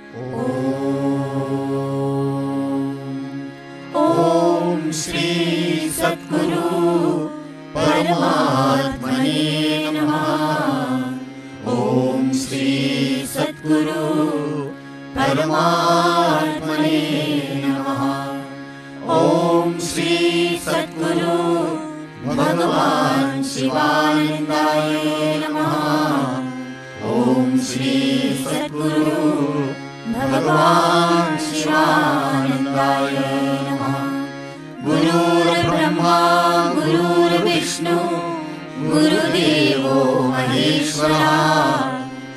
ओम श्री सद्गुरु परमात्मने नमः। ओम श्री सद्गुरु परमात्मने नमः। ओम श्री सद्गुरु भगवान शिवानंदाय नमः। ओम श्री सद्गुरु भगवान शिवानंदाय नमः। गुरुर्ब्रह्मा गुरुर्विष्णु गुरुदेवो महेश्वरः।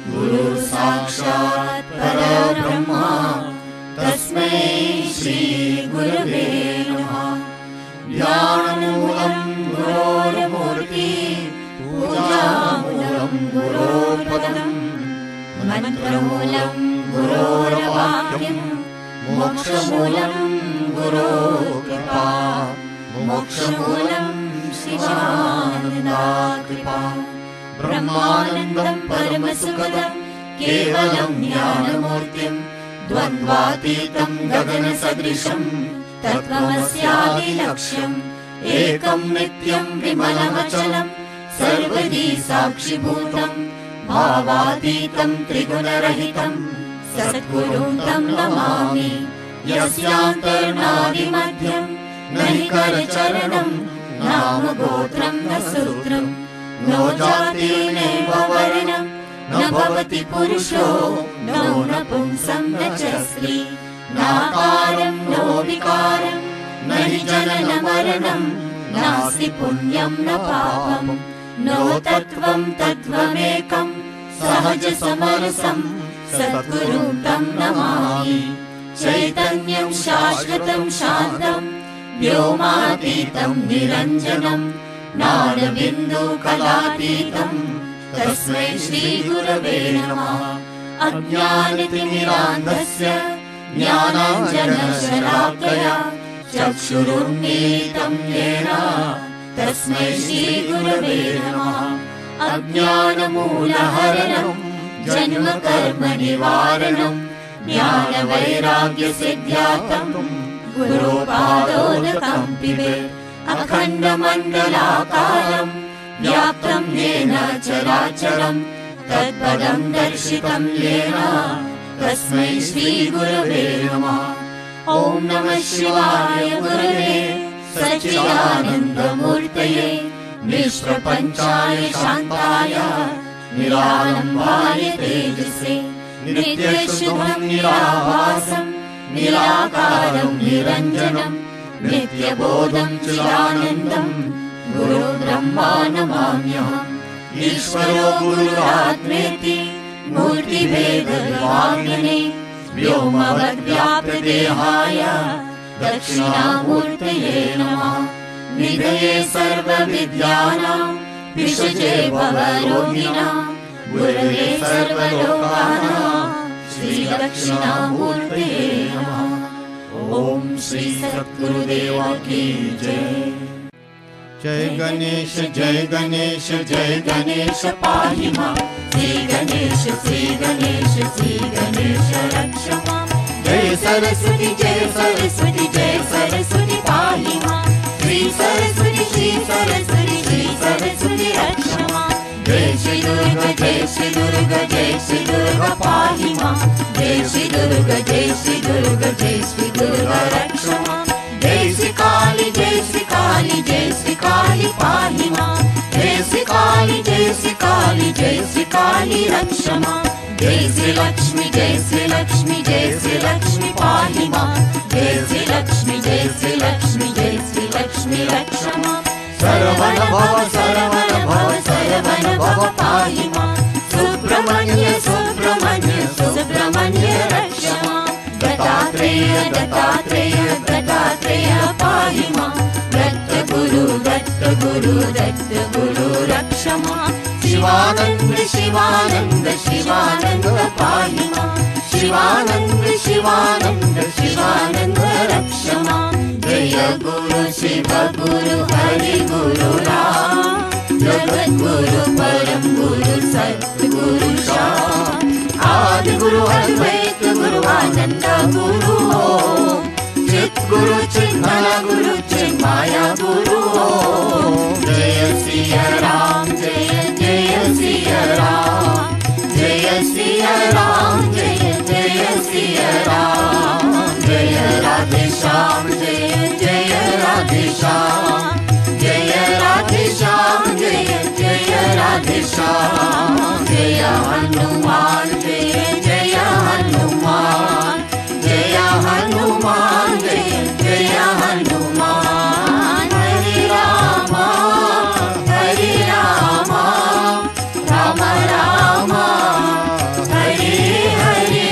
गुरु साक्षात् परब्रह्म तस्मै श्री गुरवे नमः। ध्यानमूलं गुरोर्मूर्ति पूजामूलं गुरोर्पदम् मंत्रमूलं गुरोर्वाक्यं मोक्षमूलं गुरोर्कृपा। मोक्षमूलं शिवानन्दाकृपा। ब्रह्मानन्दं परमसुखदं केवलं ज्ञानमूर्तिं द्वन्द्वातीतं गगनसदृशं तत्त्वमस्यादिलक्ष्यम्। एकं नित्यं विमलमचलं सर्वदी साक्षिभूतं भावातीतं त्रिगुणरहितं सद्गुरुं तं नमामि। यस्यान्तर्नादिमध्यं न हि करचरणं नाम गोत्रं न सूत्रं नो जातिर्नैव वर्णं न भवति पुरुषो नो नपुंसं न च स्त्री। नाकारं नो विकारं न हि जननं मरणं नास्ति पुण्यं न पापं नो तत्त्वं तत्त्वमेकं सहज समरसं सद्गुरुं तं नमामि। चैतन्यं शाश्वतं शान्तं व्योमातीतं निरञ्जनं ज्ञानबिन्दुकलातीतं तस्मै श्रीगुरवे नमः। अज्ञानतिमिरान्धस्य ज्ञानाञ्जनशलाकया चक्षुरुन्मीलितं येन तस्मै श्रीगुरवे नमः। अज्ञानमूलहरणं जन्मकर्मनिवारणं ज्ञानवैराग्यसिद्ध्यार्थं गुरोपादोदकं पिबेत्। अखण्डमण्डलाकारं व्याप्तं येन चराचरं तत्पदं दर्शितं येन तस्मै श्रीगुरवे नमः। ॐ नमः शिवाय गुरवे सच्चिदानन्दमूर्तये निष्प्रपञ्चाय शान्ताय निरालम्बाय तेजसे नित्यशुभं निराभासं निराकारं निरञ्जनं नित्यबोधं चिदानन्दं गुरुब्रह्मा नमाम्यहम्। ईश्वरो गुरुरात्मेति मूर्तिभेदविभागिने व्योमवद्व्याप्तदेहाय दक्षिणामूर्तये नमः। निधये सर्वविद्यानां विषजे भवरोगिणां गुरवे सर्वलोकानां श्रीदक्षिणामूर्तये नमः। ओम श्री सद्गुरुदेव की जय। जय गणेश जय गणेश जय गणेश पाहि मां। श्री गणेश श्री गणेश श्री गणेश रक्ष मां। जय सरस्वती जय सरस्वती जय सरस्वती पाहि मां। श्री सरस्वती श्री सरस्वती श्री सरस्वती रक्ष मां। जय श्री दुर्गा जय श्री दुर्गा जय श्री दुर्गा पाहि मां। जय श्री दुर्गा जय श्री दुर्गा जय श्री दुर्गा रक्ष मां। जय श्री काली जय श्री काली जय श्री काली पाहि मां। जय श्री काली जय श्री काली जय श्री काली रक्ष मां। जय श्री लक्ष्मी जय श्री लक्ष्मी जय श्री लक्ष्मी पाहि मां। जय श्री लक्ष्मी जय श्री लक्ष्मी जय श्री लक्ष्मी रक्ष मां। सरवण भव सरवण भव सरवण भव पाहि मां। सुब्रह्मण्य सुब्रह्मण्य सुब्रह्मण्य रक्ष मां। दत्तात्रेय दत्तात्रेय दत्तात्रेय पाहि मां। दत्तगुरु दत्तगुरु दत्तगुरु रक्ष मां। शिवानंद शिवानंद शिवानंद पाहि मां। शिवानंद शिवानंद शिवानंद रक्ष मां। जय गुरु शिव गुरु हरि गुरु राम। जगद्गुरु परम गुरु सद्गुरु श्याम। आदि गुरु अद्वैत गुरु गुरु आनंद गुरु ओम, चित गुरु चिन्मय गुरु चिन्माया गुरु ओम। जय सिया राम जय जय सिया राम, जय सिया राम जय जय सिया राम। जय राधे श्याम जय जय राधे श्याम, जय राधे श्याम जय जय राधे श्याम। जय हनुमान जय जय हनुमान, जय हनुमान जय जय हनुमान। हरे राम राम राम हरे हरे,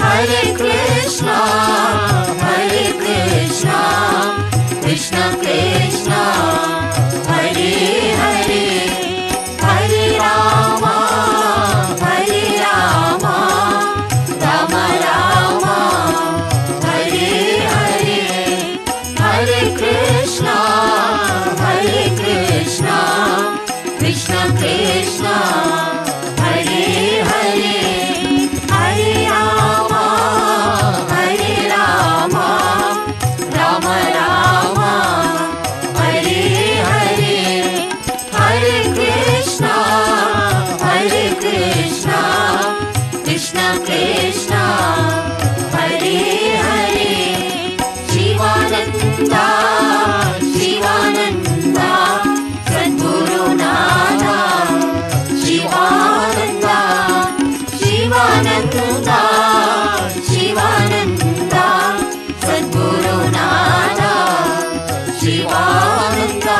हरे कृष्णा कृष्ण कृष्ण हरे हरे, हरे राम राम राम हरे हरे, हरे कृष्ण कृष्ण कृष्ण हरे हरे, हरे राम राम राम हरे हरे, हरे कृष्ण कृष्ण कृष्ण हरे हरे। शिवानंदा शिवानंदा सद्गुरुनाथा, शिवानंदा शिवानंदा शिवानंदा सद्गुरुनाथा, शिवानंदा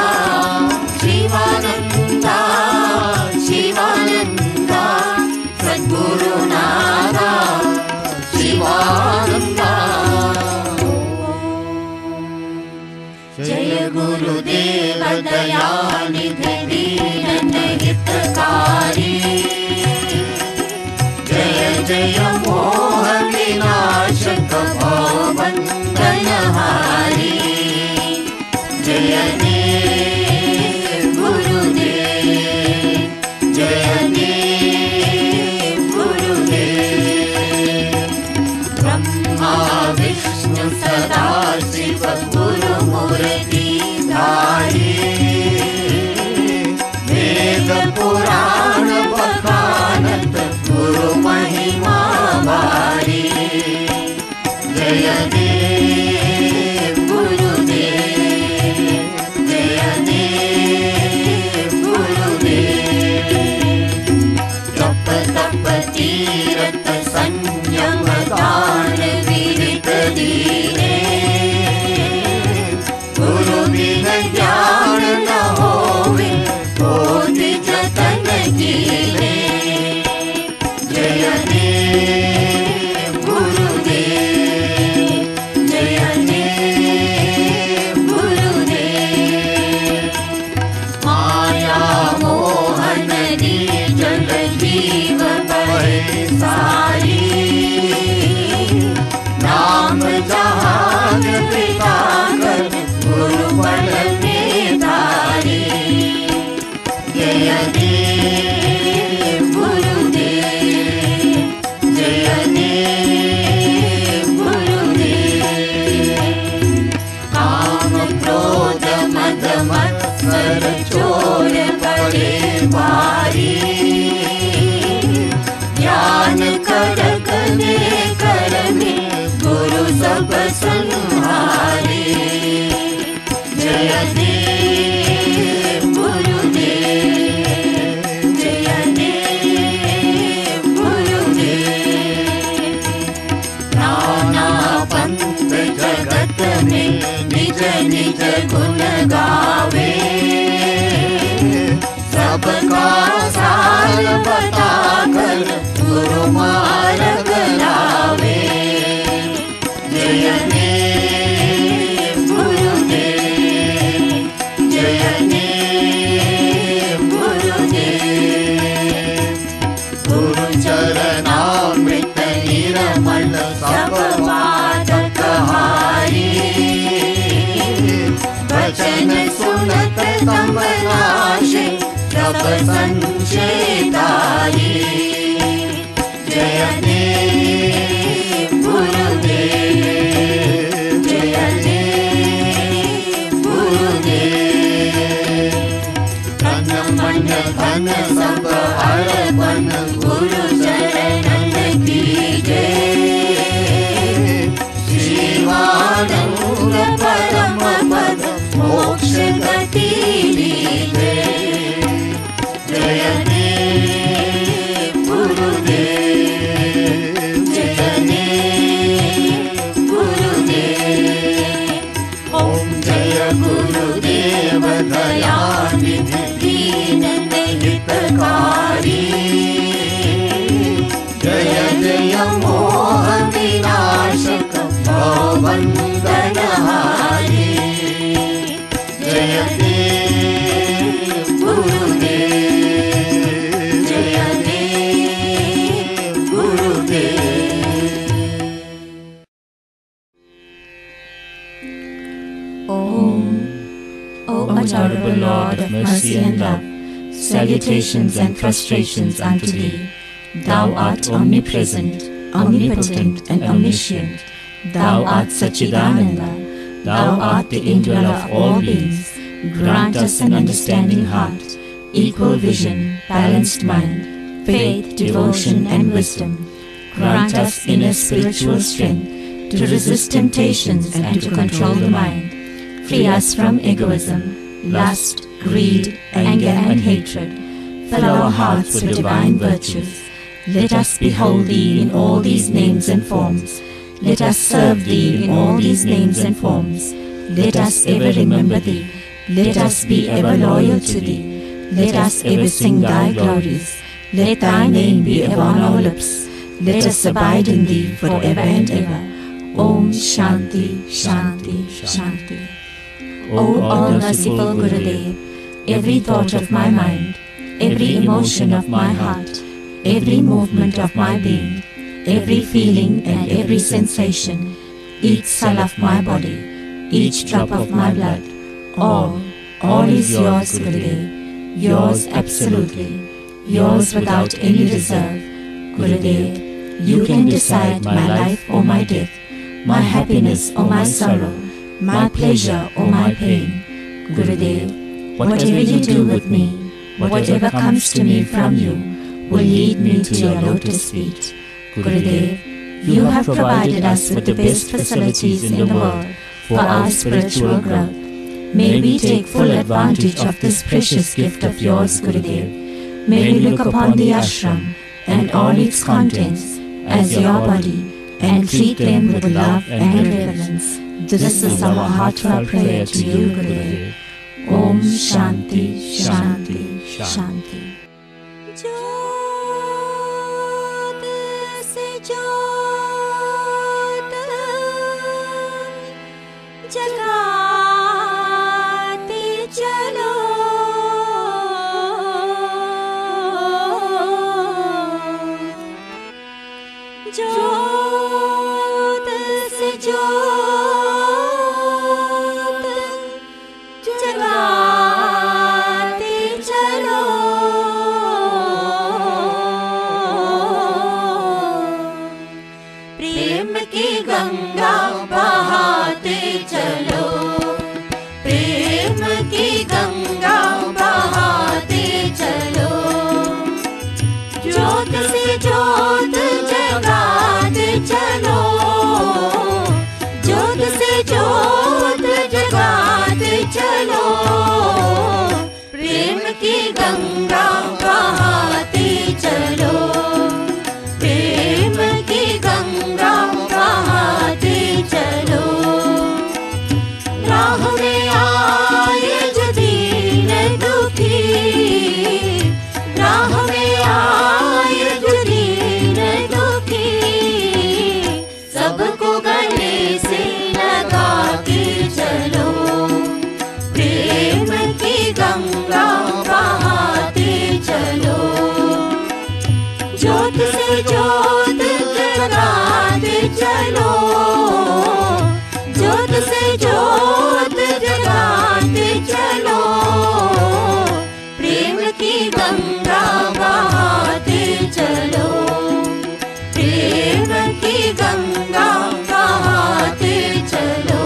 शिवानंदा शिवानंदा सद्गुरुनाथा, शिवानंदा। जय गुरुदेव दयानिधि दीन हितकारी, जय जय मोह विनाशक भवबंधनहारी। जय देव गुरुदेव, जय देव गुरुदेव। ब्रह्मा विष्णु सदा शिव गुरु मूर्ति धारी, वेद पुराण बखानत गुरु महिमा भारी। जय देव गुरुदेव, जय देव गुरुदेव। तप तप तीरथ संयम दान विरत दीने, गुरु बिन ज्ञान न होवे बोधि जतन कीने। जय देव गुरुदेव, जय देव गुरुदेव। माया मोहन दी जल जीव बहे सारी, नाम जहान पिता कर गुरु बल में धारी। जय देव गुरुदेव, जय देव गुरुदेव। काम क्रोध मद मत्सर चोर बड़े भारी, ज्ञान खड़ग में कर में गुरु सब संहारी। जय देव गुरुदेव, जय देव गुरुदेव। नाना पंथ जगत में निज निज गुण गावे, सबका सार बताकर गुरु मार्ग लावे। जय देव गुरुदेव, जय देव गुरुदेव। गुरु चरणामृत निर्मल सब बाधक हारी, वचन सुनत तम नाशे सब संशय दारी। जय देव मोह विनाशक भवबंधनहारी। जय देव गुरुदेव, जय देव गुरुदेव। O adorable Lord of mercy and love, salutations and prostrations unto thee. Thou art omnipresent, omnipotent, and omniscient. Thou art Sachidananda. Thou art the indweller of all beings. Grant us an understanding heart, equal vision, balanced mind, faith, devotion, and wisdom. Grant us inner spiritual strength to resist temptations and to control the mind. Free us from egoism, lust, greed, anger, and hatred. Fill our hearts with divine virtues. Let us behold Thee in all these names and forms. Let us serve Thee in all these names and forms. Let us ever remember Thee. Let us be ever loyal to Thee. Let us ever sing Thy glories. Let Thy name be ever on our lips. Let us abide in Thee forever and ever. Om Shanti, Shanti, Shanti. O all-merciful Gurudev, every thought of my mind, every emotion of my heart, every movement of my being, every feeling and every sensation, each cell of my body, each drop of my blood, all is yours, Gurudev, yours absolutely, yours without any reserve. Gurudev, you can decide my life or my death, my happiness or my sorrow, my pleasure or my pain. Gurudev, whatever you do with me, whatever comes to me from you, will lead me to your lotus feet. Gurudev, you have provided us with the best facilities in the world for our spiritual growth. May we take full advantage of this precious gift of yours, Gurudev. May we look upon the ashram and all its contents as your body and treat them with love and reverence. This is our heartfelt prayer to you, Gurudev. Om Shanti, Shanti, Shanti. ज्योत से ज्योत जगाते चलो, ज्योत से ज्योत जगाते चलो। प्रेम की गंगा बहाते चलो, प्रेम की गंगा बहाते चलो। ज्योत से ज्योत जगाते चलो, ज्योत से ज्योत जगाते चलो। प्रेम की गंगा बहाते चलो, प्रेम की गंगा बहाते चलो। राह में आए जो दीन दुखी, राह में आए जो दीन दुखी, सबको गले से लगा के चलो। प्रेम की गंगा बहाते चलो, ज्योत से ज्योत जगाते चलो, ज्योत से ज्योत जगाते चलो। प्रेम की गंगा बहाते चलो, प्रेम की गंगा बहाते चलो।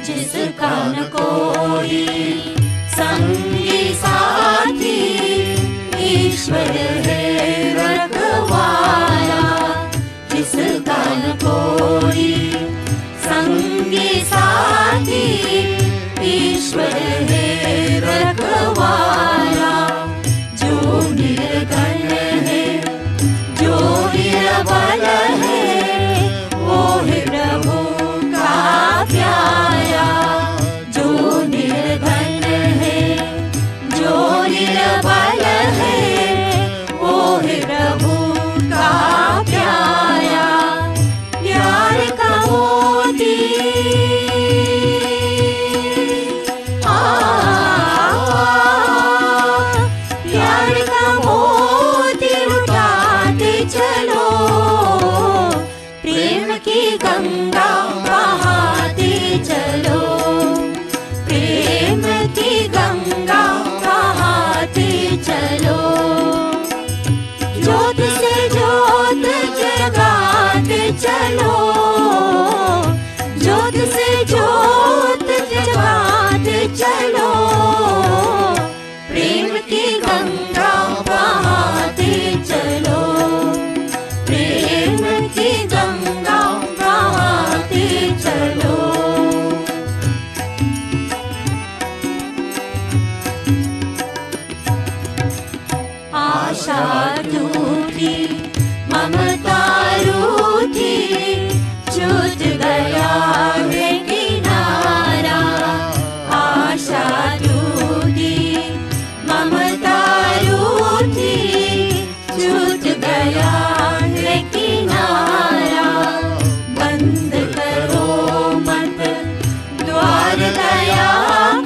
जिसका न कोई संगी साथी, ईश्वर है रखवाला। जिसका न कोई संगी साथी, ईश्वर है रखवाला। जो निर्धन है, जो निर्बल है, वो है प्रभु का प्यारा। जो निर्धन है, आशा टूटी, ममता रूठी, छूट गया है किनारा। आशा टूटी, ममता रूठी, छूट गया है किनारा। बंद करो मत द्वार दया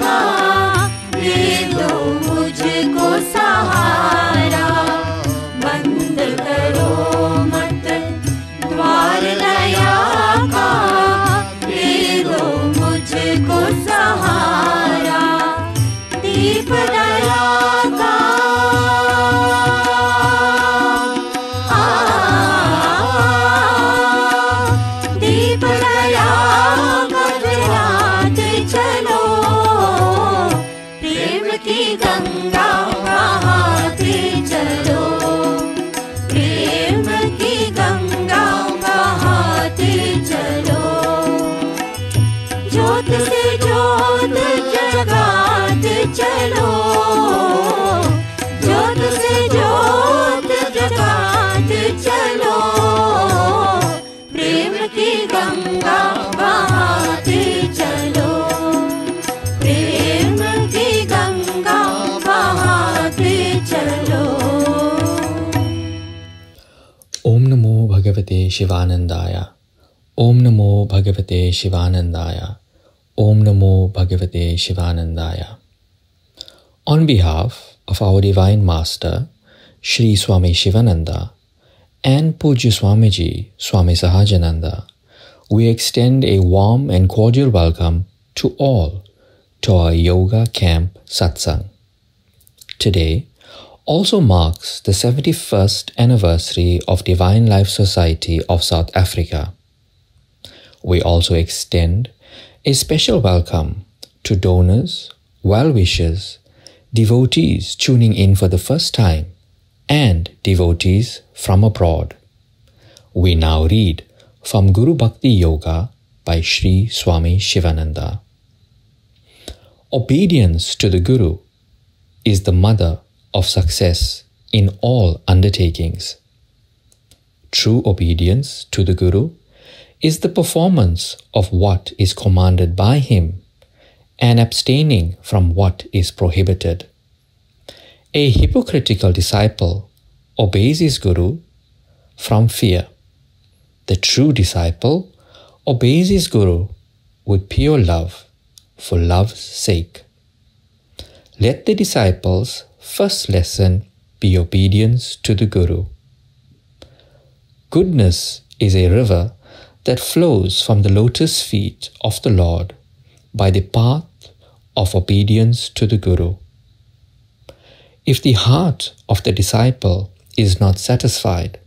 का, दे दो मुझको सहारा। बंद करो मत द्वार दया का, दे दो मुझको सहारा। दीप दया का दीप दया का जलाते चलो, प्रेम की गंगा बहाते चलो। प्रेम की गंगा बहाते चलो। ज्योत से ज्योत जगाते चलो, ज्योत से ज्योत जगाते चलो। प्रेम की गंगा बहाते चलो, प्रेम की गंगा बहाते चलो। ओम नमो भगवते शिवानंदाय। ओम नमो भगवते शिवानंदाय। Om Namo Bhagavate Shivanandaya. On behalf of our Divine Master, Sri Swami Shivananda, and Pujya Swamiji, Swami Sahajananda, we extend a warm and cordial welcome to all to our Yoga Camp Satsang. Today also marks the 71st anniversary of Divine Life Society of South Africa. We also extend a special welcome to donors, well-wishers, devotees tuning in for the first time, and devotees from abroad. We now read from Guru Bhakti Yoga by Sri Swami Shivananda. Obedience to the Guru is the mother of success in all undertakings. True obedience to the Guru is the performance of what is commanded by him and abstaining from what is prohibited. A hypocritical disciple obeys his Guru from fear. The true disciple obeys his Guru with pure love, for love's sake. Let the disciple's first lesson be obedience to the Guru. Goodness is a river that flows from the lotus feet of the Lord by the path of obedience to the Guru. If the heart of the disciple is not satisfied,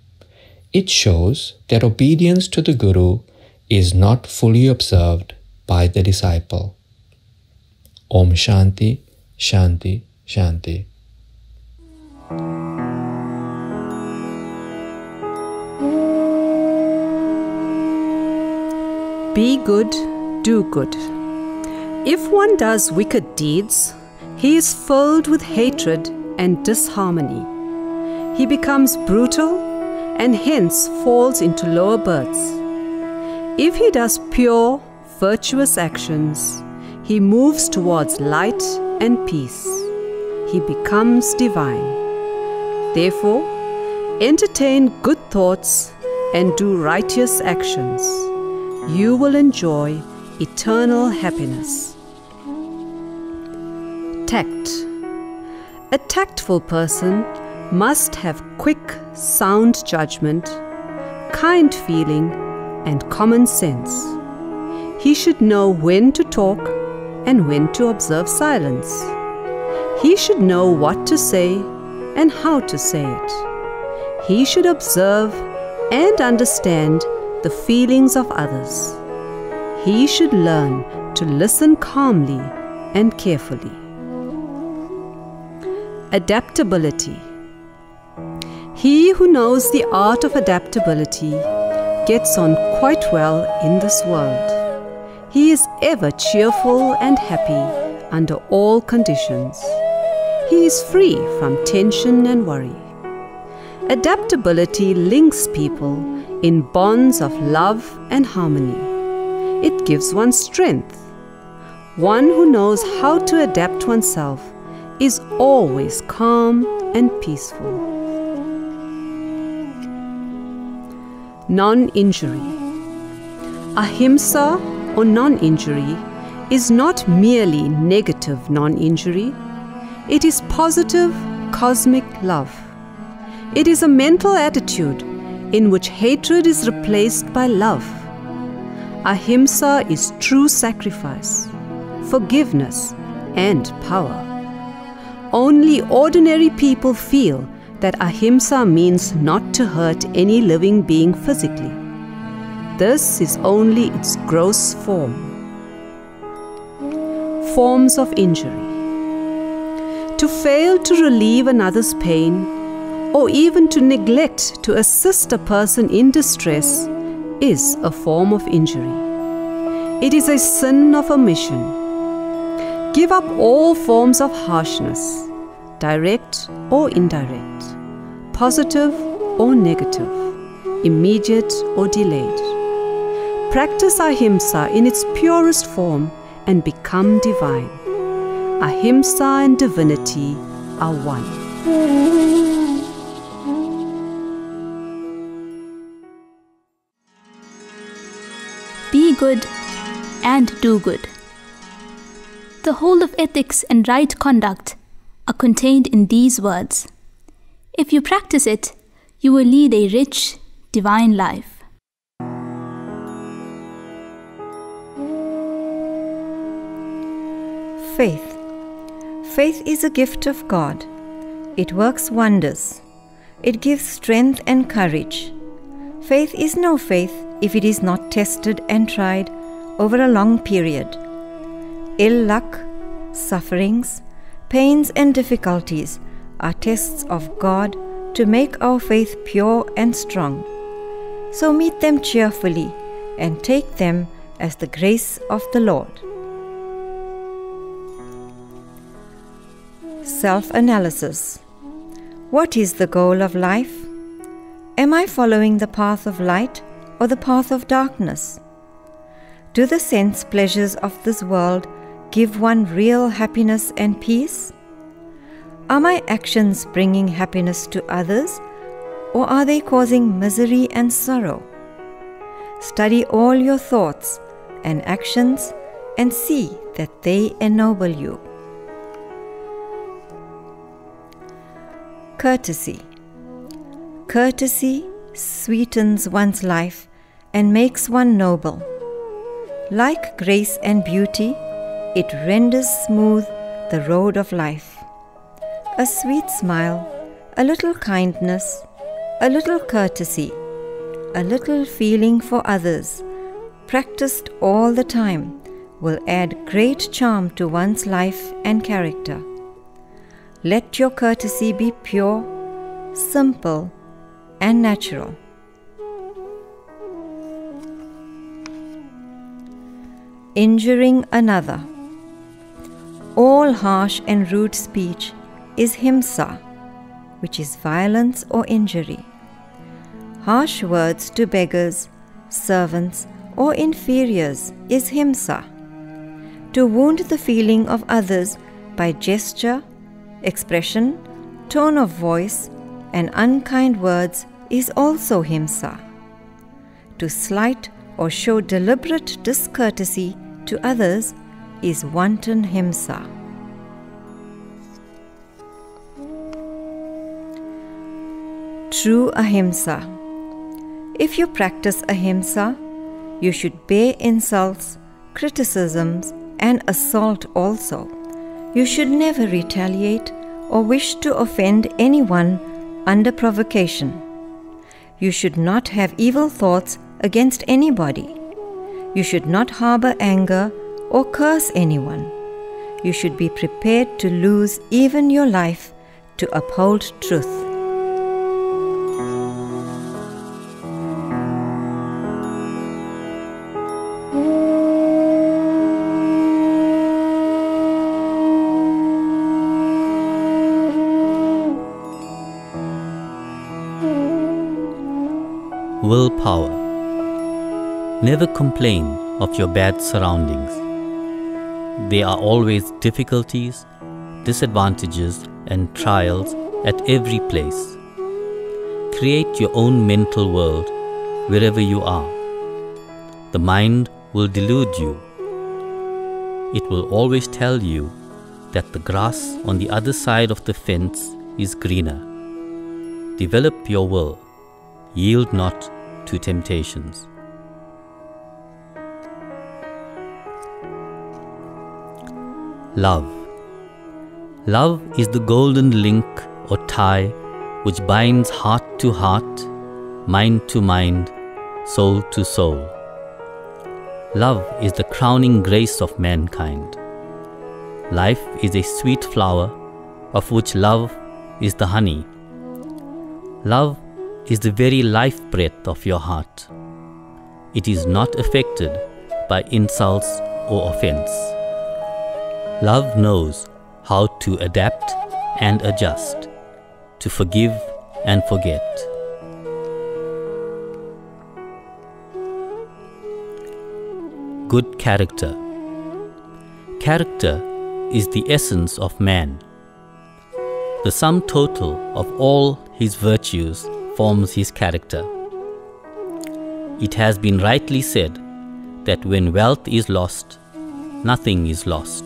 it shows that obedience to the Guru is not fully observed by the disciple. Om Shanti, Shanti, Shanti. Be good, do good. If one does wicked deeds, he is filled with hatred and disharmony. He becomes brutal and hence falls into lower births. If he does pure, virtuous actions, he moves towards light and peace. He becomes divine. Therefore, entertain good thoughts and do righteous actions. You will enjoy eternal happiness. Tact. A tactful person must have quick, sound judgment, kind feeling, and common sense. He should know when to talk and when to observe silence. He should know what to say and how to say it. He should observe and understand the feelings of others. He should learn to listen calmly and carefully. Adaptability. He who knows the art of adaptability gets on quite well in this world. He is ever cheerful and happy under all conditions. He is free from tension and worry. Adaptability links people in bonds of love and harmony. It gives one strength. One who knows how to adapt oneself is always calm and peaceful. Non-injury. Ahimsa or non-injury is not merely negative non-injury. It is positive cosmic love. It is a mental attitude in which hatred is replaced by love. Ahimsa is true sacrifice, forgiveness, and power. Only ordinary people feel that ahimsa means not to hurt any living being physically. This is only its gross form. Forms of injury. To fail to relieve another's pain, or even to neglect to assist a person in distress, is a form of injury. It is a sin of omission. Give up all forms of harshness, direct or indirect, positive or negative, immediate or delayed. Practice ahimsa in its purest form and become divine. Ahimsa and divinity are one. Be good and do good. The whole of ethics and right conduct are contained in these words. If you practice it, you will lead a rich, divine life. Faith. Faith is a gift of God. It works wonders. It gives strength and courage. Faith is no faith if it is not tested and tried over a long period. Ill luck, sufferings, pains and difficulties are tests of God to make our faith pure and strong. So meet them cheerfully and take them as the grace of the Lord. Self-analysis. What is the goal of life? Am I following the path of light or the path of darkness? Do the sense pleasures of this world give one real happiness and peace? Are my actions bringing happiness to others, or are they causing misery and sorrow? Study all your thoughts and actions and see that they ennoble you. Courtesy. Courtesy sweetens one's life and makes one noble. Like grace and beauty, it renders smooth the road of life. A sweet smile, a little kindness, a little courtesy, a little feeling for others, practiced all the time, will add great charm to one's life and character. Let your courtesy be pure, simple, and natural. Injuring another. All harsh and rude speech is himsa, which is violence or injury. Harsh words to beggars, servants, or inferiors is himsa. To wound the feeling of others by gesture, expression, tone of voice, and unkind words is also himsa. To slight or show deliberate discourtesy to others is wanton himsa. True ahimsa. If you practice ahimsa, you should bear insults, criticisms, and assault also. You should never retaliate or wish to offend anyone under provocation. You should not have evil thoughts against anybody. You should not harbor anger or curse anyone. You should be prepared to lose even your life to uphold truth. willpower. Never complain of your bad surroundings. There are always difficulties, disadvantages, and trials at every place. Create your own mental world wherever you are. The mind will delude you. It will always tell you that the grass on the other side of the fence is greener. Develop your will. Yield not to temptations. Love. Love is the golden link or tie which binds heart to heart, mind to mind, soul to soul. Love is the crowning grace of mankind. Life is a sweet flower, of which love is the honey. Love is the very life breath of your heart. It is not affected by insults or offense. Love knows how to adapt and adjust, to forgive and forget. Good character. Character is the essence of man. The sum total of all his virtues forms his character. It has been rightly said that when wealth is lost, nothing is lost.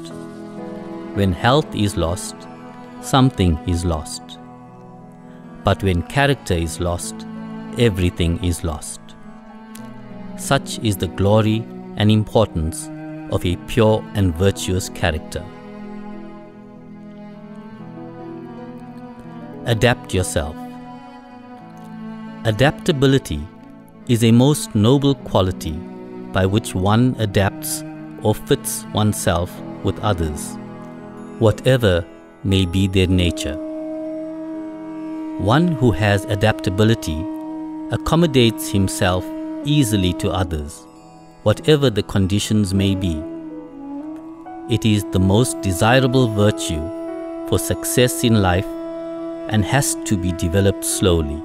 When health is lost, something is lost. But when character is lost, everything is lost. Such is the glory and importance of a pure and virtuous character. Adapt yourself. Adaptability is a most noble quality by which one adapts or fits oneself with others, whatever may be their nature. One who has adaptability accommodates himself easily to others, whatever the conditions may be. It is the most desirable virtue for success in life and has to be developed slowly.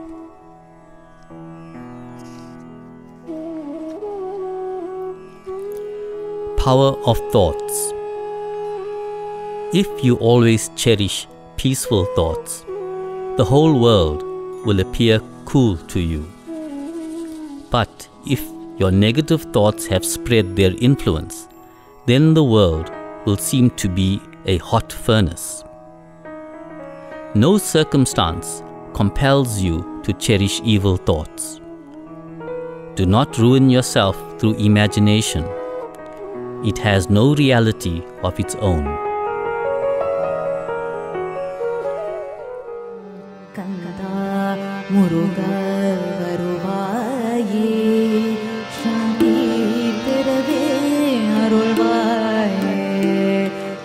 Power of thoughts. If you always cherish peaceful thoughts, the whole world will appear cool to you. But if your negative thoughts have spread their influence, then the world will seem to be a hot furnace. No circumstance compels you to cherish evil thoughts. Do not ruin yourself through imagination. It has no reality of its own. Kanda Muruga Varuvaye Shanti Perave Arulvaye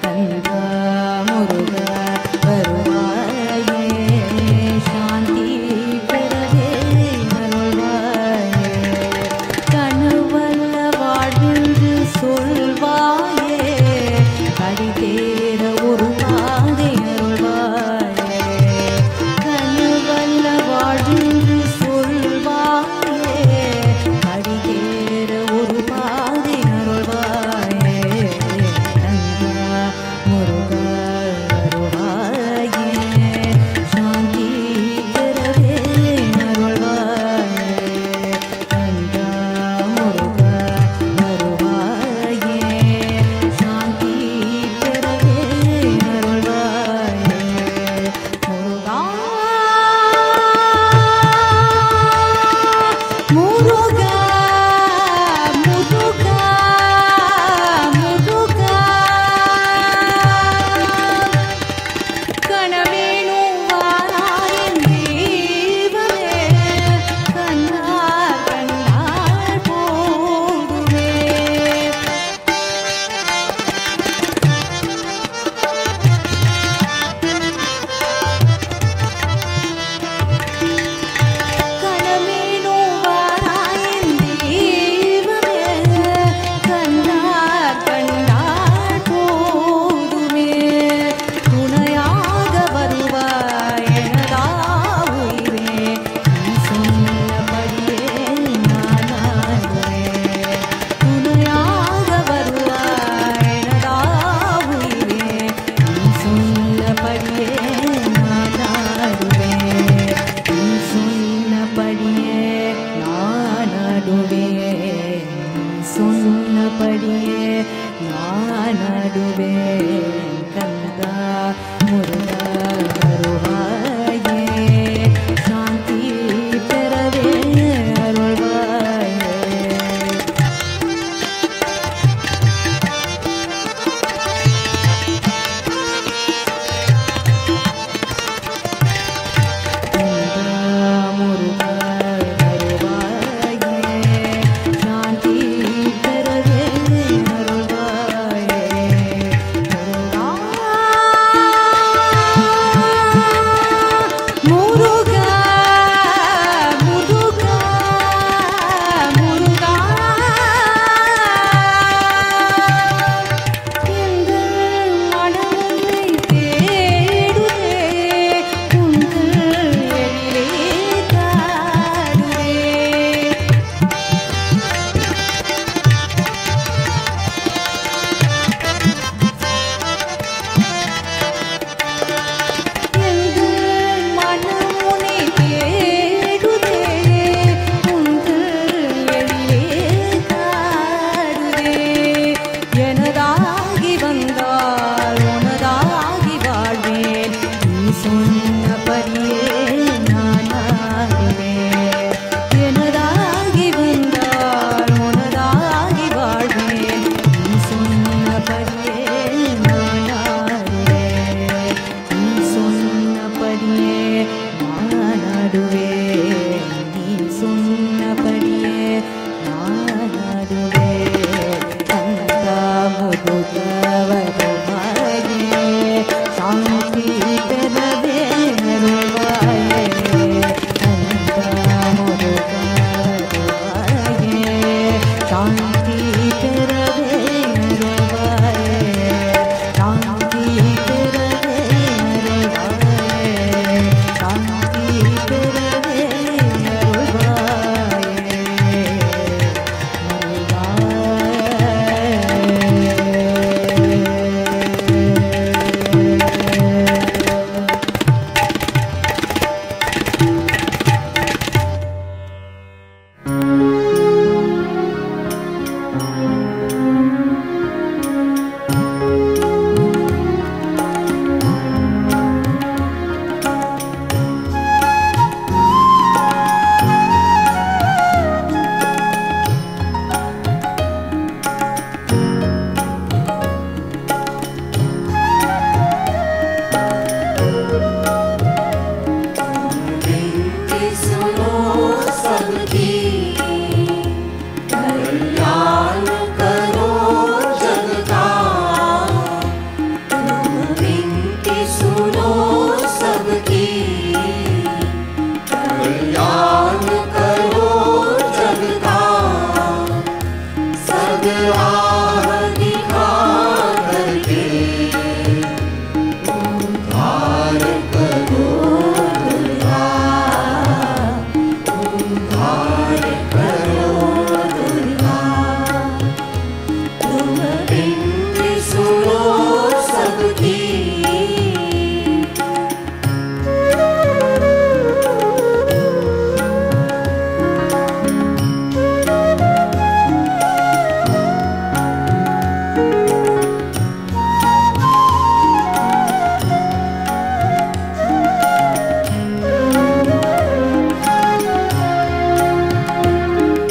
Kanda Muruga Varuvaye Shanti Perave Arulvaye Kanavalla Vadildu Solvaye Kaditera Uruvade Arulvaye Kanavalla Vadildu सबकी, कल्याण करो जग का, सदराह दिखा करके उद्धार करो दुर्गा, उद्धार करो दुर्गा। तुम बिनती सुनो सबकी,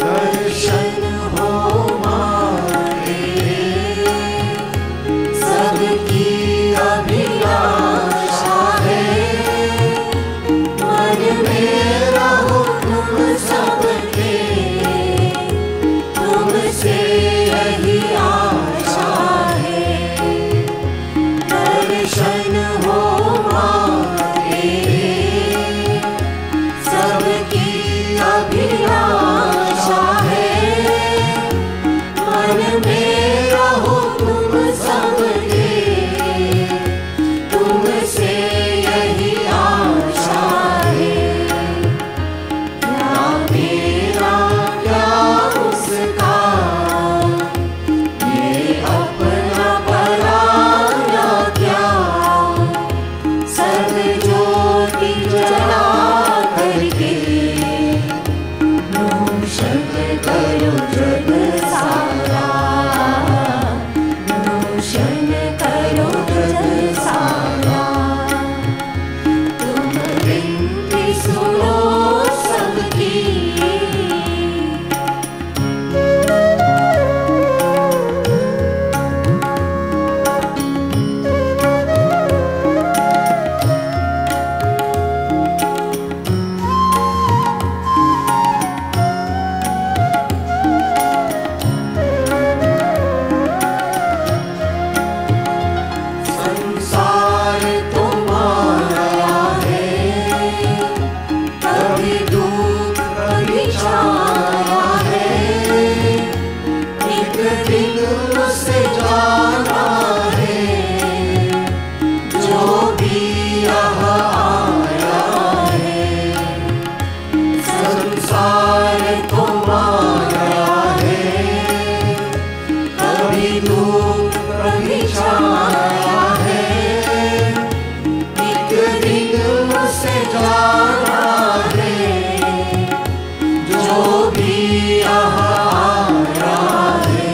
दर्शन हो मारे सबकी अभिलाषा है, मन में रहो तुम सबके, तुमसे यही आशा है। दर्शन हो मारे सबकी अभिलाषा है, मन में रहो तुम सबके, तुमसे यही आशा है। क्या मेरा क्या उसका, ये अपना पराया क्या, सब ज्योति जला करके रोशन करो जग सारा, रोशन करो जग सारा। तुम बिनती सुनो सबकी, संसार तुम्हारा है, कभी धूप कभी छाया है, एक दिन उसे जाना है, जो भी यहाँ आया है। संसार तुम्हारा है, कभी धूप कभी छाया है, एक दिन उसे जाना है, जो भी यहाँ आया है।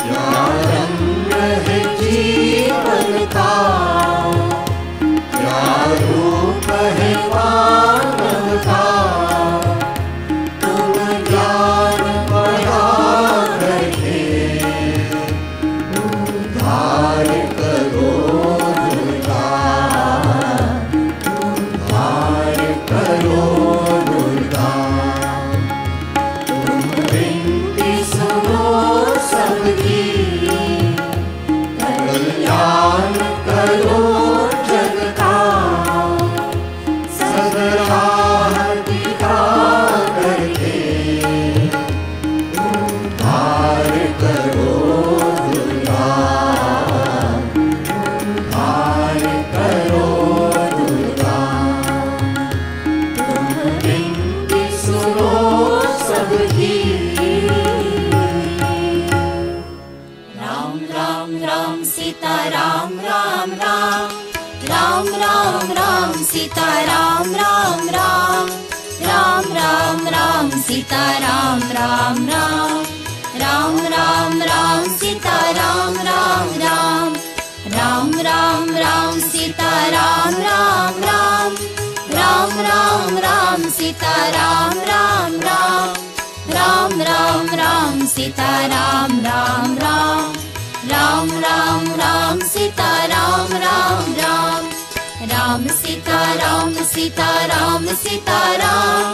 क्या रंग है जीवन का, क्या रूप है मानव का, तुम ज्ञान बढ़ा करके उद्धार करो दुर्गा, उद्धार करो दुर्गा। तुम बिनती सुनो सबकी, कल्याण करो जग का, सदराह दिखा करके उद्धार करो दुर्गा, उद्धार करो दुर्गा। तुम बिनती सुनो सबकी। Ram Ram Ram Sita Ram Ram Ram, Ram Ram Ram Sita Ram Ram Ram, Ram Ram Ram Sita Ram Ram Ram, Ram Ram Ram Sita Ram Ram Ram, Ram Ram Ram Sita Ram Ram Ram, Ram Ram Ram Sita Ram Ram Ram, Ram Ram Ram Sita Ram Ram Ram, Ram Ram Ram Sita Ram Ram Ram, Ram Sita Ram Sita Ram Sita Ram,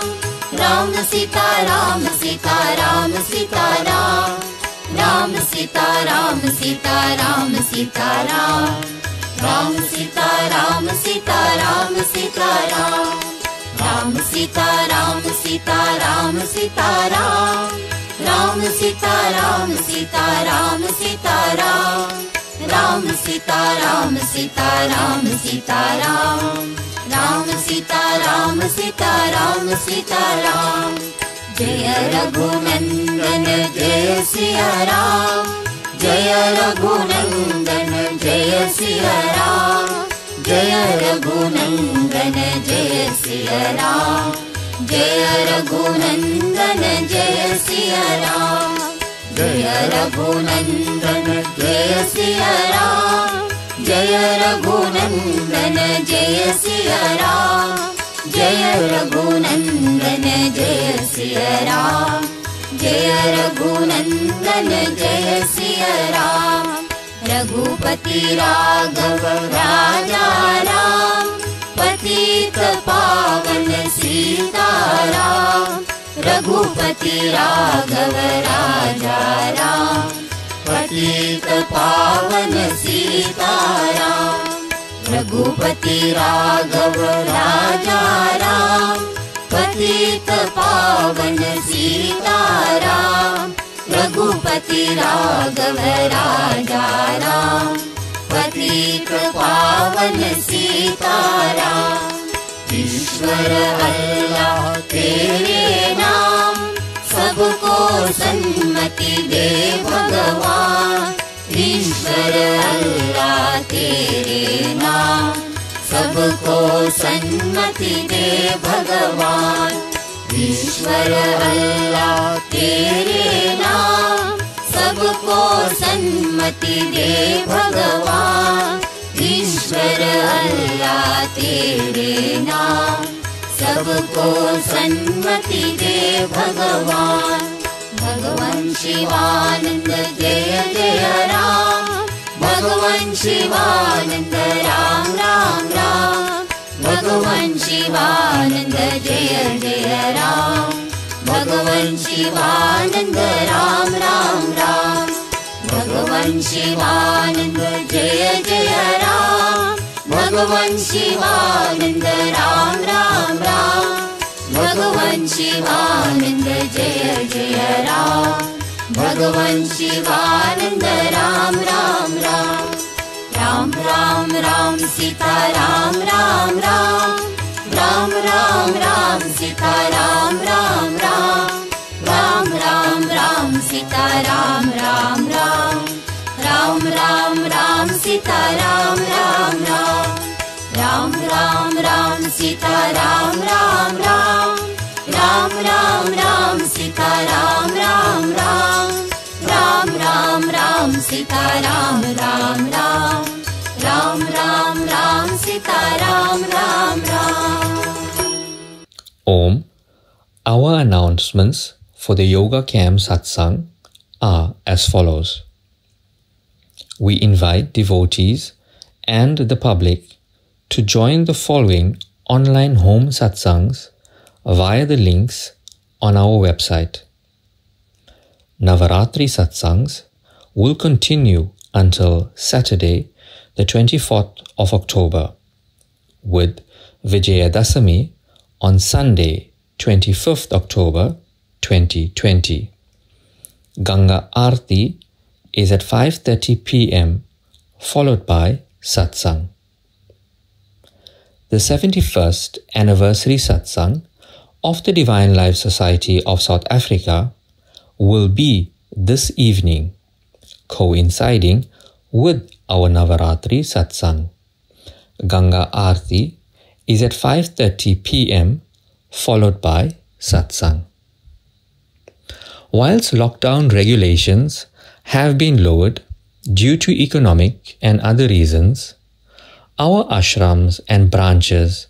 Ram Sita Ram Sita Ram Sita Ram, Ram Sita Ram Sita Ram Sita Ram, Ram Sita Ram Sita Ram Sita Ram. Ram Sita Ram Sita Ram Sita Ram. Ram Sita Ram Sita Ram Sita Ram. Ram Sita Ram Sita Ram Sita Ram. Ram Sita Ram Sita Ram Sita Ram. Jaya Raghunandan Jaya Siya Ram. Jaya Raghunandan Jaya Siya Ram. Jaya Raghunandan Jaya Siya Ram. Jaya Raghunandan Jaya Siya Ram. Jaya Raghunandan Jaya Siya Ram. Jaya Raghunandan Jaya Siya Ram. Jaya Raghunandan Jaya Siya Ram. Jaya Raghunandan Jaya Siya Ram. Raghupati Raghav Raja Ram. Patita Pavan Sita Ram. Raghupati Raghav Raja Ram. Patita Pavan Sita Ram. Raghupati Raghav Raja Ram. Patita Pavan Sita Ram. Raghupati Raghav Raja Ram. Patita Pavan Sita Ram. ईश्वर अल्लाह तेरे नाम सबको सन्मति दे भगवान. ईश्वर अल्लाह तेरे नाम सबको सन्मति दे भगवान. ईश्वर अल्लाह तेरे नाम सबको सन्मति दे भगवान. ईश्वर अल्लाह तेरे नाम सबको सन्मति दे भगवान. भगवान शिवानंद जय जय राम. भगवान शिवानंद राम राम राम. भगवान शिवानंद जय जय राम. भगवान शिवानंद राम राम राम. भगवान शिवानंद जय जय राम. भगवान शिवानंद राम राम राम. भगवान शिवानंद जय जय राम. भगवान Shivanand Ram Ram Ram. Ram Ram Ram Sita Ram Ram Ram. Ram Ram Ram Sita Ram Ram Ram. Ram Ram Ram Sita Ram Ram Ram. Ram Ram Ram Sita Ram Ram Ram. Ram Ram Ram Sita Ram Ram Ram. Ram Ram Ram Sita Ram Ram Ram. Ram Ram Ram Sita Ram Ram Ram. Ram Ram Ram Sita Ram Ram Ram. Om. Our announcements for the Yoga Camp Satsang are as follows. We invite devotees and the public to join the following online home satsangs via the links on our website. Navaratri satsangs will continue until Saturday, the 24th of October, with Vijayadasami on Sunday, 25th October 2020. Ganga Aarti is at 5:30 p.m. followed by Satsang. The 71st anniversary Satsang of the Divine Life Society of South Africa will be this evening, coinciding with our Navaratri Satsang. Ganga Aarti is at 5:30 p.m. followed by Satsang. Whilst lockdown regulations have been lowered due to economic and other reasons, our ashrams and branches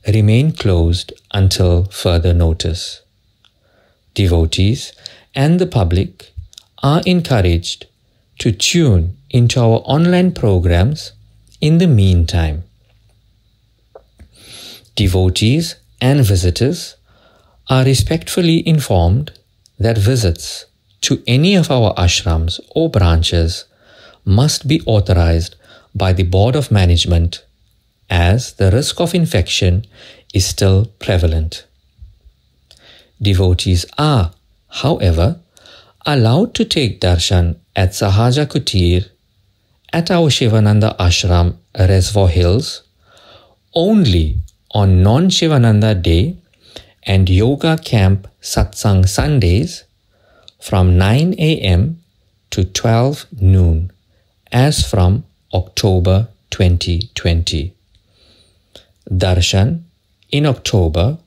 remain closed until further notice. Devotees and the public are encouraged to tune into our online programs in the meantime. Devotees and visitors are respectfully informed that visits to any of our ashrams or branches must be authorized by the Board of Management, as the risk of infection is still prevalent. Devotees are, however, allowed to take darshan at Sahaja Kutir at our Shivananda Ashram, Reservoir Hills, only on non-Shivananda Day and Yoga Camp Satsang Sundays from 9 a.m. to 12 noon, as from October 2020. Darshan in October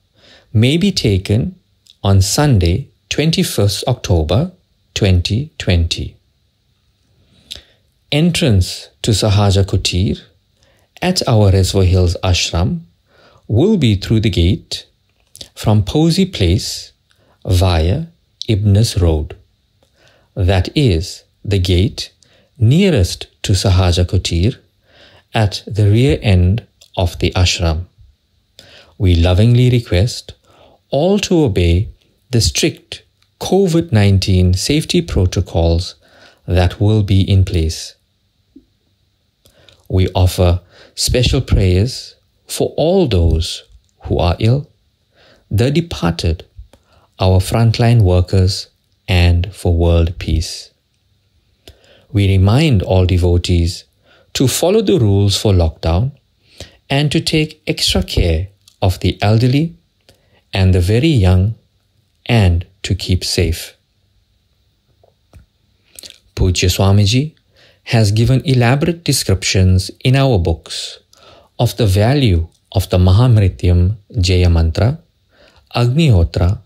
may be taken on Sunday, 21st October 2020. Entrance to Sahaja Kutir at our Reservoir Hills Ashram will be through the gate from Posey Place via Ibnis Road. That is the gate nearest to Sahaja Kutir at the rear end of the ashram. We lovingly request all to obey the strict COVID-19 safety protocols that will be in place. We offer special prayers for all those who are ill, the departed, our frontline workers, and for world peace. We remind all devotees to follow the rules for lockdown and to take extra care of the elderly and the very young, and to keep safe. Pujya Swamiji has given elaborate descriptions in our books of the value of the Mahamrityam Jaya Mantra, Agnihotra,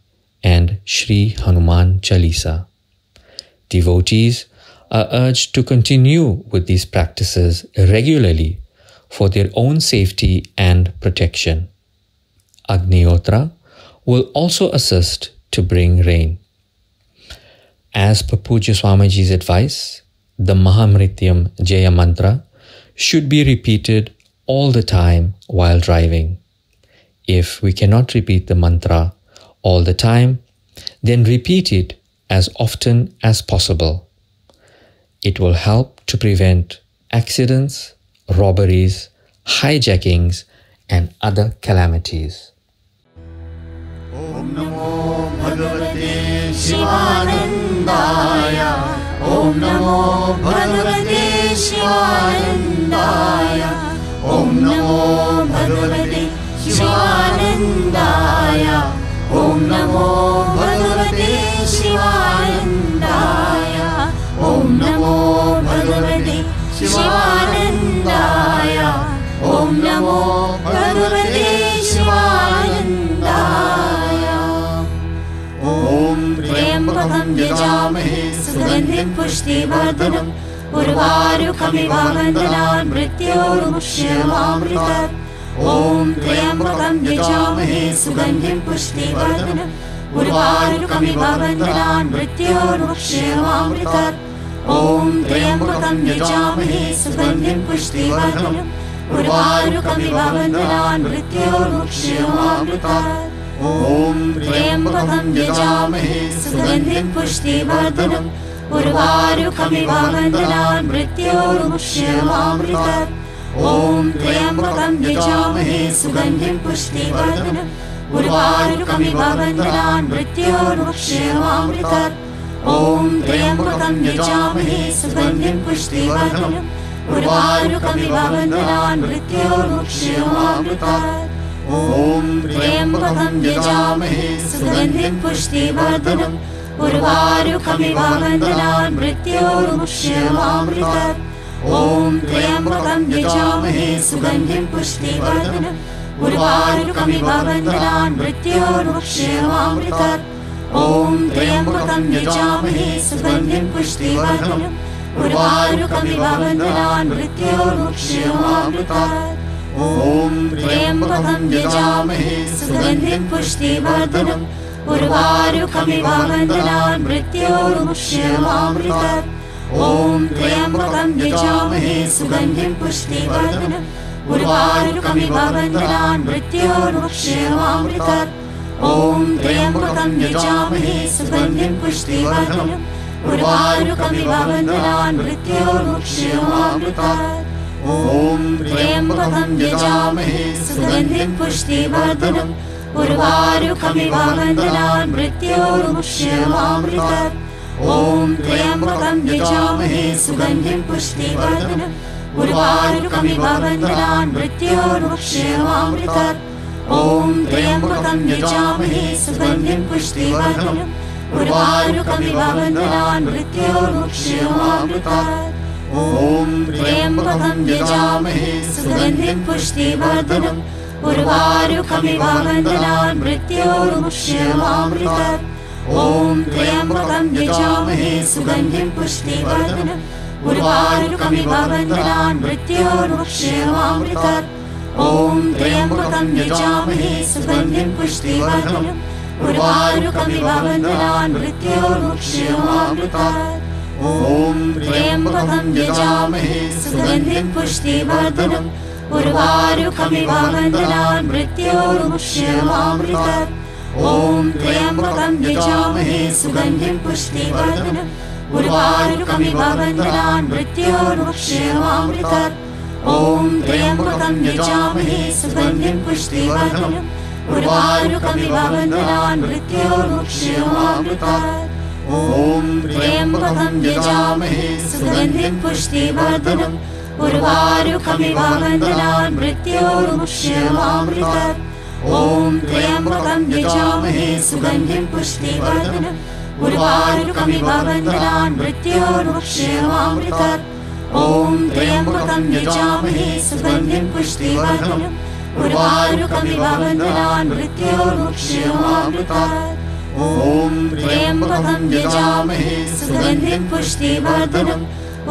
and Shri Hanuman Chalisa. Devotees are urged to continue with these practices regularly for their own safety and protection. Agnihotra will also assist to bring rain. As per Pujya Swamiji's advice, the Mahamrityam Jaya Mantra should be repeated all the time while driving. If we cannot repeat the mantra all the time, then repeat it as often as possible. It will help to prevent accidents, robberies, hijackings, and other calamities. Om Namo Bhagavate Shivanandaya. Om Namo Bhagavate Shivanandaya. Om Namo Bhagavate Shivanandaya. Om Namo Bhagavate Shivanandaya. Om Namo Bhagavate Shivanandaya. Om Namo Bhagavate Shivanandaya. Om Triambakam Yajamahe Sugandhim Pushtivardanam Urvarukamiv Vandanaन् Mrityormukshyamamritat. Om Triambakam Yajamahe Sugandhim Pushtivardanam Urvarukamiv Vandanaन् Mrityormukshyamamritat. Om Triambakam Yajamahe Sugandhim Pushtivardanam Urvarukamiv Vandanaन् Mrityormukshyamamritat. Om Triambakam Yajamahe Sugandhim Pushtivardanam Urvarukamiv Vandanaन् Mrityormukshyamamritat. Om Triambakam Yajamahe Sugandhim Pushtivardanam Urvarukamiv Vandanaन् Mrityormukshyamamritat. Om Triambakam Yajamahe Sugandhim Pushtivardanam Urvarukamiv Vandanaन् Mrityormukshyamamritat. Om Triambakam Yajamahe Sugandhim Pushtivardanam Urvarukamiv Vandanaन् Mrityormukshyamamritat. Om Triambakam Yajamahe Sugandhim Pushtivardanam Urvarukamiv Vandanaन् Mrityormukshyamamritat. Om Triambakam Yajamahe Sugandhim Pushtivardanam Urvarukamiv Vandanaन् Mrityormukshyamamritat. Om Triambakam Yajamahe Sugandhim Pushtivardanam Urvarukamiv Vandanaन् Mrityormukshyamamritat. Om Triambakam Yajamahe Sugandhim Pushtivardanam Urvarukamiv Vandanaन् Mrityormukshyamamritat. Om Triambakam Yajamahe Sugandhim Pushtivardanam Urvarukamiv Vandanaन् Mrityormukshyamamritat. ॐ त्र्यम्बकं यजामहे सुगन्धिं पुष्टिवर्धनम् उर्वारुकमिव बन्धनान् मृत्योर्मुक्ष्यमामृतात् ॐ त्र्यम्बकं यजामहे सुगन्धिं पुष्टिवर्धनम् उर्वारुकमिव बन्धनान् मृत्योर्मुक्ष्यमामृतात् ॐ त्र्यम्बकं यजामहे सुगन्धिं पुष्टिवर्धनम् उर्वारुकमिव बन्धनान् मृत्योर्मुक्ष्यमामृतात् ॐ त्र्यम्बकं यजामहे सुगन्धिं पुष्टिवर्धनम् उर्वारुकमिव बन्धनान् मृत्योर्मुक्ष्यमामृतात् ॐ त्र्यम्बकं यजामहे सुगन्धिं पुष्टिवर्धनम् उर्वारुकमिव बन्धनान् मृत्योर्मुक्ष्यमामृतात् ॐ त्र्यम्बकं यजामहे सुगन्धिं पुष्टिवर्धनम् उर्वारुकमिव बन्धनान् मृत्योर्मुक्ष्यमामृतात् ॐ त्र्यम्बकं यजामहे सुगन्धिं पुष्टिवर्धनम् उर्वारुकमिव बन्धनान् मृत्योर्मुक्ष्यमामृतात् ॐ त्र्यम्बकं यजामहे सुगन्धिं पुष्टिवर्धनम् उर्वारुकमिव बन्धनान् मृत्योर्मुक्ष्यमामृतात् ॐ त्र्यम्बकं यजामहे सुगन्धिं पुष्टिवर्धनम् उर्वारुकमिव बन्धनान् मृत्योर्मुक्ष्यमामृतात् ॐ त्र्यम्बकं यजामहे सुगन्धिं पुष्टिवर्धनम् उर्वारुकमिव बन्धनान् मृत्योर्मुक्ष्यमामृतात् ॐ त्र्यम्बकं यजामहे सुगन्धिं पुष्टिवर्धनम् उर्वारुकमिव बन्धनान् मृत्योर्मुक्ष्यमामृतात् ॐ त्र्यम्बकं यजामहे सुगन्धिं पुष्टिवर्धनम् उर्वारुकमिव बन्धनान् मृत्योर्मुक्ष्यमामृतात् ॐ त्र्यम्बकं यजामहे सुगन्धिं पुष्टिवर्धनम्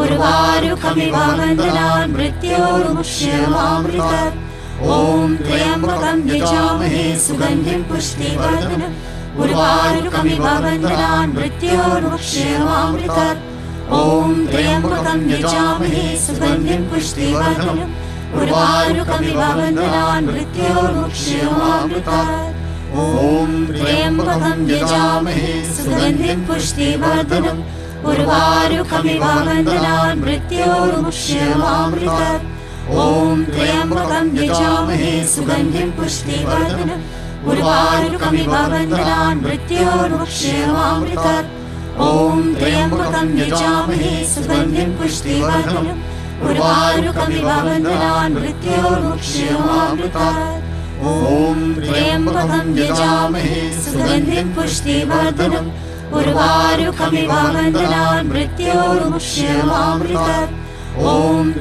उर्वारुकमिव बन्धनान् मृत्योर्मुक्ष्यमामृतात् ॐ त्र्यम्बकं यजामहे सुगन्धिं पुष्टिवर्धनम् उर्वारुकमिव बन्धनान् मृत्योर्मुक्ष्यमामृतात् ॐ त्र्यम्बकं यजामहे सुगन्धिं पुष्टिवर्धनम् उर्वारुकमिव बन्धनान् मृत्योर्मुक्ष्यमामृतात् ॐ त्र्यम्बकं यजामहे सुगन्धिं पुष्टिवर्धनम् उर्वारुकमिव बन्धनान् मृत्योर्मुक्ष्यमामृतात् ॐ त्र्यम्बकं यजामहे सुगन्धिं पुष्टिवर्धनम् उर्वारुकमिव बन्धनान् मृत्योर्मुक्ष्यमामृतात् ॐ त्र्यम्बकं यजामहे सुगन्धिं पुष्टिवर्धनम् उर्वारुकमिव बन्धनान् मृत्योर्मुक्ष्यमामृतात् ॐ त्र्यम्बकं यजामहे सुगन्धिं पुष्टिवर्धनम् उर्वारुकमिव बन्धनान् मृत्योर्मुक्ष्यमामृतात् ॐ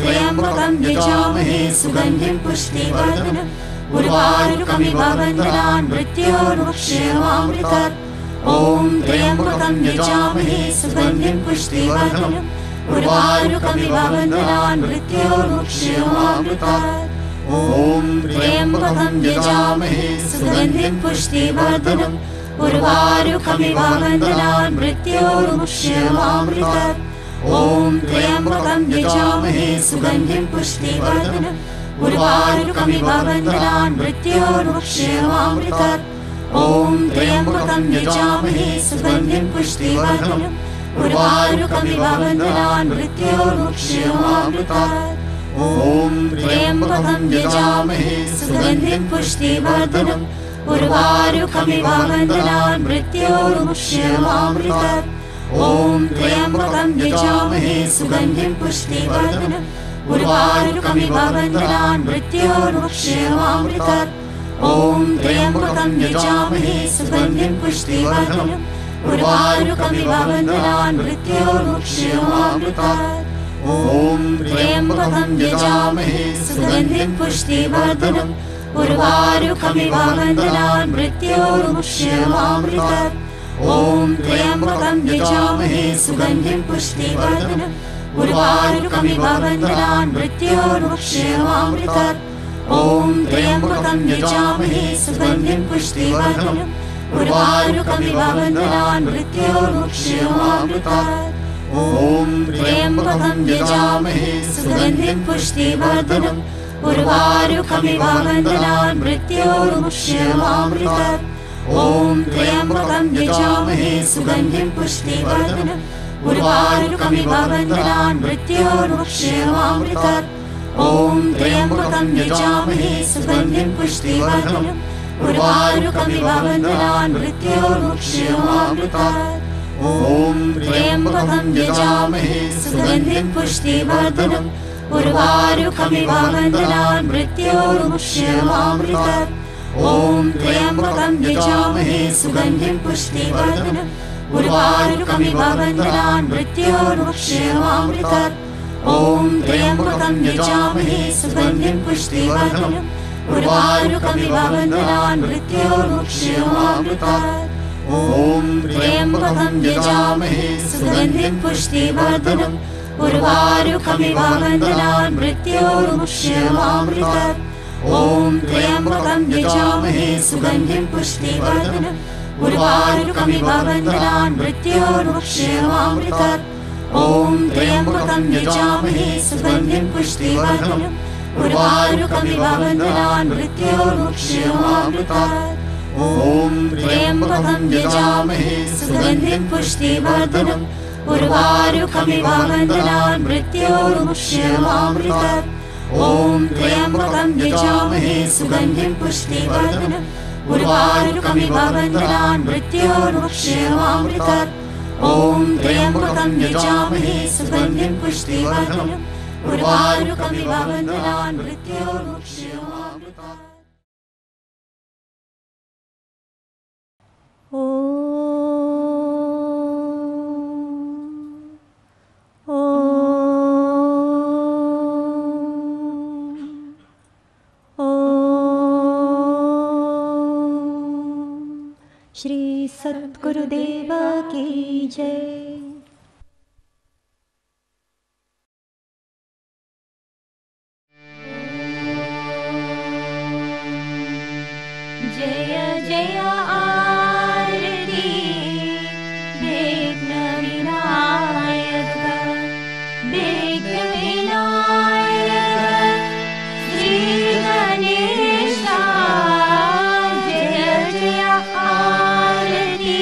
त्र्यम्बकं यजामहे सुगन्धिं पुष्टिवर्धनम् उर्वारुकमिव बन्धनान् मृत्योर्मुक्ष्यमामृतात् ॐ त्र्यम्बकं यजामहे सुगन्धिं पुष्टिवर्धनम् उर्वारुकमिव बन्धनान् मृत्योर्मुक्ष्यमामृतात् ॐ त्र्यम्बकं यजामहे सुगन्धिं पुष्टिवर्धनम् उर्वारुकमिव बन्धनान् मृत्योर्मुक्ष्यमामृतात् ॐ त्र्यम्बकं यजामहे सुगन्धिं पुष्टिवर्धनम् उर्वारुकमिव बन्धनान् मृत्योर्मुक्ष्यमामृतात् ॐ त्र्यम्बकं यजामहे सुगन्धिं पुष्टिवर्धनम् उर्वारुकमिव बन्धनान् मृत्योर्मुक्ष्यमामृतात् ॐ त्र्यम्बकं यजामहे सुगन्धिं पुष्टिवर्धनम् उर्वारुकमिव बन्धनान् मृत्योर्मुक्ष्यमामृतात् ॐ त्र्यम्बकं यजामहे सुगन्धिं पुष्टिवर्धनम् उर्वारुकमिव बन्धनान् मृत्योर्मुक्ष्यमामृतात् ॐ त्र्यम्बकं यजामहे सुगन्धिं पुष्टिवर्धनम् उर्वारुकमिव बन्धनान् मृत्योर्मुक्ष्यमामृतात् ॐ त्र्यम्बकं यजामहे सुगन्धिं पुष्टिवर्धनम् उर्वारुकमिव बन्धनान् मृत्योर्मुक्ष्यमामृतात् ॐ त्र्यम्बकं यजामहे सुगन्धिं पुष्टिवर्धनम् उर्वारुकमिव बन्धनान् मृत्योर्मुक्ष्यमामृतात् ॐ त्र्यम्बकं यजामहे सुगन्धिं पुष्टिवर्धनम् उर्वारुकमिव बन्धनान् मृत्योर्मुक्ष्यमामृतात् ॐ त्र्यम्बकं यजामहे सुगन्धिं पुष्टिवर्धनम् उर्वारुकमिव बन्धनान् मृत्योर्मुक्ष्यमामृतात् ॐ त्र्यम्बकं यजामहे सुगन्धिं पुष्टिवर्धनम् उर्वारुकमिव बन्धनान् मृत्योर्मुक्ष्यमामृतात् ॐ त्र्यम्बकं यजामहे सुगन्धिं पुष्टिवर्धनम् उर्वारुकमिव बन्धनान् मृत्योर्मुक्षीयमामृतात् ॐ त्र्यम्बकं यजामहे सुगन्धिं पुष्टिवर्धनम् उर्वारुकमिव बन्धनान् मृत्योर्मुक्षीयमामृतात् ॐ त्र्यम्बकं यजामहे सुगन्धिं पुष्टिवर्धनम् उर्वारुकमिव बन्धनान् मृत्योर्मुक्षीयमामृतात् ॐ त्र्यम्बकं यजामहे सुगन्धिं पुष्टिवर्धनम् उर्वारुकमिव बन्धनान् मृत्योर्मुक्षीयमामृतात् ॐ त्र्यम्बकं यजामहे सुगन्धिं पुष्टिवर्धनम् उर्वारुकमिव बन्धनान् मृत्योर्मुक्षीयमामृतात् ॐ त्र्यम्बकं यजामहे सुगन्धिं पुष्टिवर्धनम् उर्वारुकमिव बन्धनान् मृत्योर्मुक्षीयमामृतात् ॐ त्र्यम्बकं यजामहे सुगन्धिं पुष्टिवर्धनम् उर्वारुकमिव बन्धनान् मृत्योर्मुक्षीयमामृतात् ॐ त्र्यम्बकं यजामहे सुगन्धिं पुष्टिवर्धनम् उर्वारुकमिव बन्धनान् मृत्योर्मुक्षीयमामृतात् ॐ त्र्यम्बकं यजामहे सुगन्धिं पुष्टिवर्धनम् उर्वारुकमिव बन्धनान् मृत्योर्मुक्षीयमामृतात् ॐ त्र्यम्बकं यजामहे सुगन्धिं पुष्टिवर्धनम् उर्वारुकमिव बन्धनान् मृत्योर्मुक्षीयमामृतात् श्री सद्गुरुदेव की जय। जय जय आरती विघ्न विनायक विघ्न विनायक श्री गणेशा जय जय आरती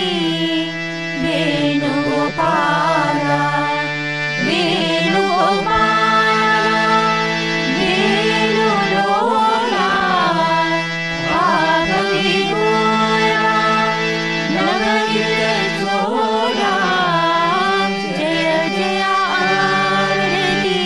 वेणुगोपाला वेणुगोपाला वेणुलोला जय जय आरती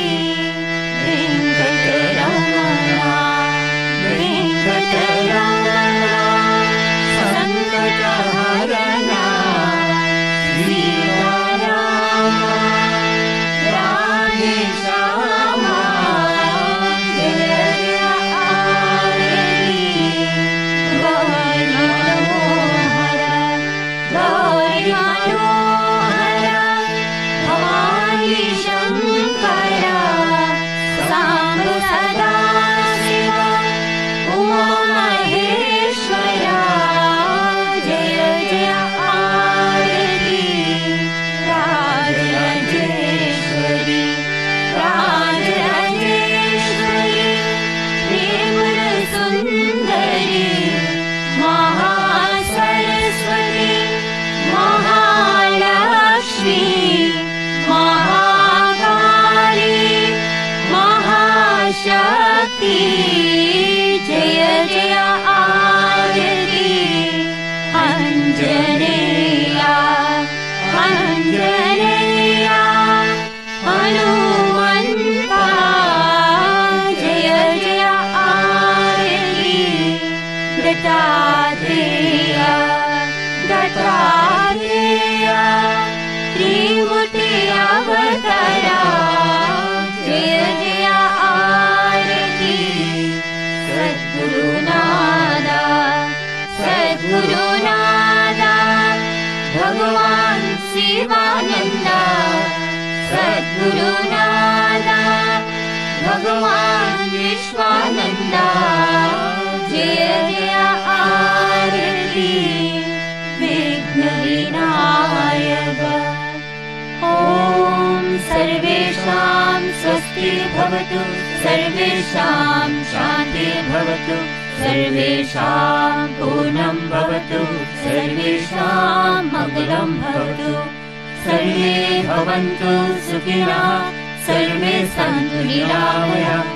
अंजनेया अंजनेया हनुमंता जय जय आरती दत्तात्रेय दत्तात्रेय त्रिमूर्ति अवतारा जय जय आरती सद्गुरुनादा सद्गुरुनादा भगवान शिवानंद सद्गुरुनादा भगवान विश्वानंद जय जय आरती विघ्न विनायक ॐ सर्वेषां स्वस्ति भवतु सर्वेषां शान्ति भवतु सर्वेषां पूर्णं भवतु सर्वेषां मङ्गलं भवतु सर्वे भवन्तु सुखिनः सर्वे सन्तु निरामयाः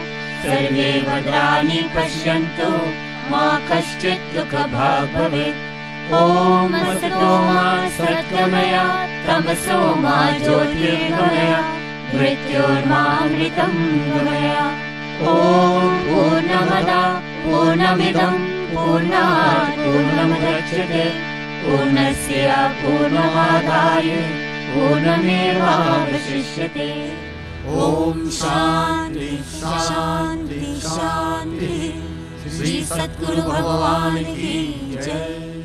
सर्वे भद्राणि पश्यन्तु मा कश्चित् दुःखभाग् भवेत्। ॐ असतो मा सद्गमय तमसो मा ज्योतिर्गमय मृत्योर्मामृतं गमय। ॐ पूर्णमदा पूर्णमिदं पूर्णात् पूर्णमुदच्यते पूर्णस्य पूर्णमादाय पूर्णमेवावशिष्यते। ॐ शान्ति शान्ति शान्ति। श्री सद्गुरु भगवान की जय।